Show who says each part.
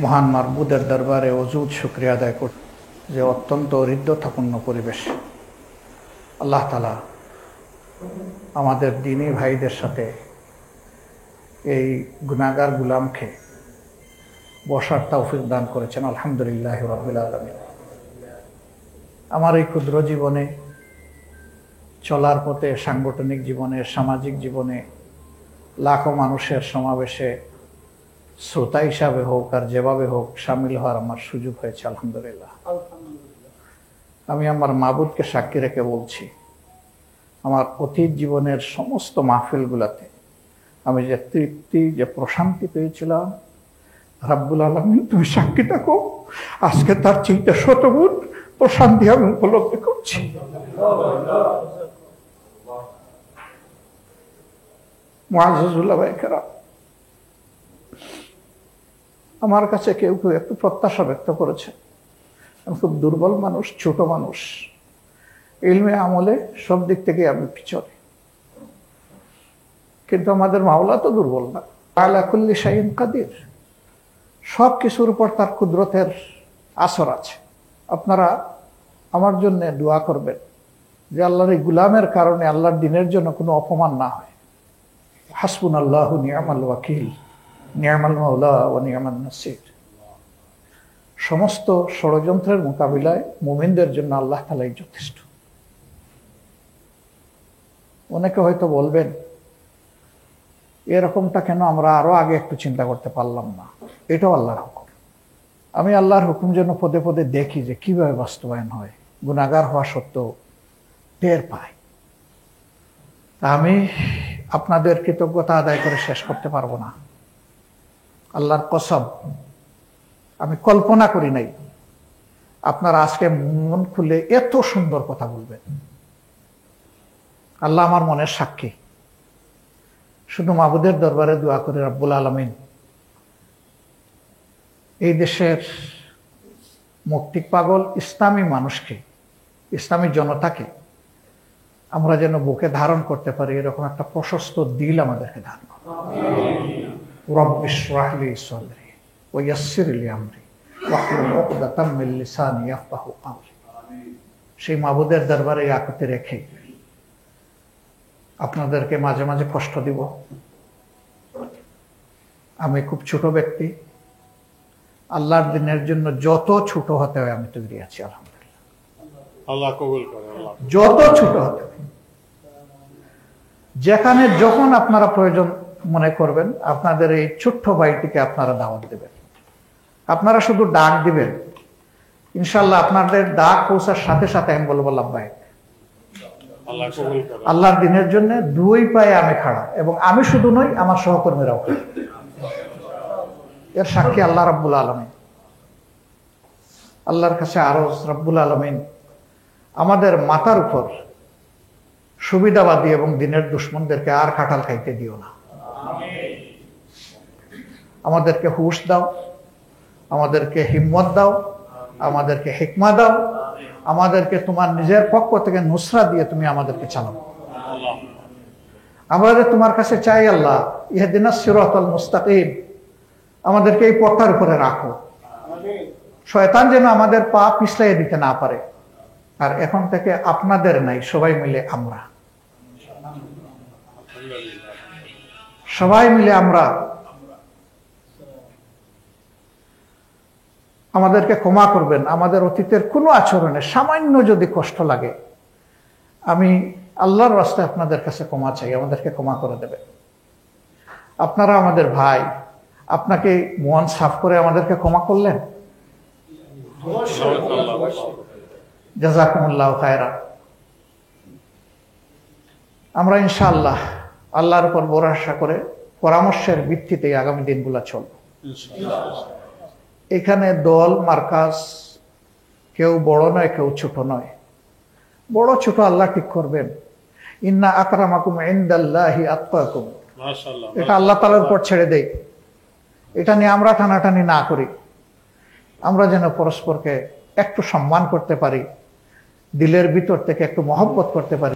Speaker 1: মহান মারবুদের দরবারে অযুত শুকরিয়া আদায় করছি যে অত্যন্ত হৃদ্যতাপূর্ণ পরিবেশ আল্লাহ তাআলা আমাদের দ্বীনী ভাইদের সাথে এই গুনাহগার গোলামকে বসার তৌফিক দান করেছেন। আলহামদুলিল্লাহ রাব্বিল আলামিন। আমার এই ক্ষুদ্র জীবনে চলার পথে, সাংগঠনিক জীবনে, সামাজিক জীবনে লাখো মানুষের সমাবেশে শ্রোতা হিসাবে হোক আর যেভাবে হোক সামিল হওয়ার আমার সুযোগ হয়েছে। আলহামদুলিল্লাহ। আমি আমার মাবুদকে সাক্ষী রেখে বলছি, আমার অতীত জীবনের সমস্ত মাহফিলগুলোতে আমি যে তৃপ্তি, যে প্রশান্তি পেয়েছিলাম, রাব্বুল আলামিন তুমি সাক্ষী থাকো, আজকে তার চিন্তা শতগুণ প্রশান্তি আমি উপলব্ধি করছি। মুআজ্জাজুল্লাহ ভাইকেরা, আমার কাছে কেউ কেউ একটু প্রত্যাশা ব্যক্ত করেছে। আমি খুব দুর্বল মানুষ, ছোট মানুষ, ইলমে আমলে সব দিক থেকে আমি পিছনে, কিন্তু আমাদের মাওলা তো দুর্বল না। আলা কুল্লি শাইইন কাদির, সব কিছুর উপর তার কুদরতের আসর আছে। আপনারা আমার জন্য দোয়া করবেন যে আল্লাহর এই গুলামের কারণে আল্লাহর দ্বীনের জন্য কোনো অপমান না হয়। হাসবুনাল্লাহু নি'মাল ওয়াকিল, নি'মাল মাওলা ওয়া নি'মান নাসির। সমস্ত ষড়যন্ত্রের মোকাবিলায় মুমিনদের জন্য আল্লাহ তাআলাই যথেষ্ট। অনেকে হয়তো বলবেন এরকমটা কেন আমরা আরো আগে একটু চিন্তা করতে পারলাম না। এটাও আল্লাহর হুকুম। আমি আল্লাহর হুকুম যেন পদে পদে দেখি যে কিভাবে বাস্তবায়ন হয়, গুনাহগার হওয়া সত্ত্বেও টের পাই। আমি আপনাদের কৃতজ্ঞতা আদায় করে শেষ করতে পারবো না। আল্লাহর কসম, আমি কল্পনা করি নাই আপনারা আজকে মন খুলে এত সুন্দর কথা বলবেন। আল্লাহ আমার মনের সাক্ষী। শুধু মাবুদের দরবারে দোয়া করে রাব্বুল আলামিন এই দেশের মুক্তি পাগল ইসলামী মানুষকে, ইসলামী জনতাকে আমরা যেন বুকে ধারণ করতে পারি, এরকম একটা প্রশস্ত দিল আমাদেরকে দান করুন। রব্বি ইশরাহ লি সাদরি ওয়া ইয়াসসির লি আমরি ওয়াহলুল উকদাতাম মিন লিসানি ইয়াফকাহু কাওলি। সেই মাবুদের দরবারে আকুতি রেখে আপনাদেরকে মাঝে মাঝে কষ্ট দিব। আমি খুব ছোট ব্যক্তি, আল্লাহর দ্বীনের জন্য যত ছোট হতে হয় আমি তৈরি আছি। আলহামদুলিল্লাহ,
Speaker 2: আল্লাহ কবুল করে।
Speaker 1: যত ছোট হতে হয়, যেখানে যখন আপনারা প্রয়োজন মনে করবেন, আপনাদের এই ছোট্ট ভাইটিকে আপনারা দাওয়াত দেবেন। আপনারা শুধু ডাক দিবেন, ইনশাল্লাহ আপনাদের ডাক পৌঁছার সাথে সাথে আমি বলবো লাব্বাইক। আল্লাহর দ্বীনের জন্য দুই পায়ে আমি খাড়া, এবং আমি শুধু নই, আমার সহকর্মীরাও খাড়া। এর সাক্ষী আল্লাহ রাব্বুল আলামিন। আল্লাহর কাছে আরজ, রাব্বুল আলামিন আমাদের মাথার উপর সুবিধাবাদী এবং দ্বীনের দুশমনদেরকে আর কাঁঠাল খাইতে দিও না। আমাদেরকে হুঁশ দাও, আমাদেরকে হিম্মত দাও, আমাদেরকে হিকমা দাও, আমাদেরকে তোমার নিজের পক্ষ থেকে নুসরা দিয়ে তুমি আমাদেরকে চালাও। আমরা তোমার কাছে চাই আল্লাহ, ইহদিনাস সিরাতাল মুস্তাকিম, আমাদেরকে এই পথটার উপরে রাখো। শয়তান যেন আমাদের পা পিছলাই দিতে না পারে। আর এখন থেকে আপনাদের নাই, সবাই মিলে আমরা, সবাই মিলে আমরা আমাদেরকে ক্ষমা করবেন। আমাদের অতীতের কোনো আচরণে সামান্য যদি কষ্ট লাগে, আমি আল্লাহর রাস্তায় আপনাদের কাছে ক্ষমা চাই, আমাদেরকে ক্ষমা করে দেবেন। আপনারা আমাদের ভাই, আপনাকে মন সাফ করে আমাদেরকে ক্ষমা করলেন। জাযাকুমুল্লাহু খায়রা। আমরা ইনশাআল্লাহ আল্লাহর উপর ভরসা করে পরামর্শের ভিত্তিতে আগামী দিনগুলো চলবে। এখানে দল মার্কাজ কেউ বড় নয়, কেউ ছোট নয়। বড় ছোট আল্লাহ ঠিক করবেন। ইন্না আকরামাকুম ইনদাল্লাহি আতকাকুম, এটা আল্লাহ তাআলার উপর ছেড়ে দেই। এটা নিয়ে আমরা টানাটানি না করি। আমরা যেন পরস্পরকে একটু সম্মান করতে পারি, দিলের ভিতর থেকে একটু মহব্বত করতে পারি।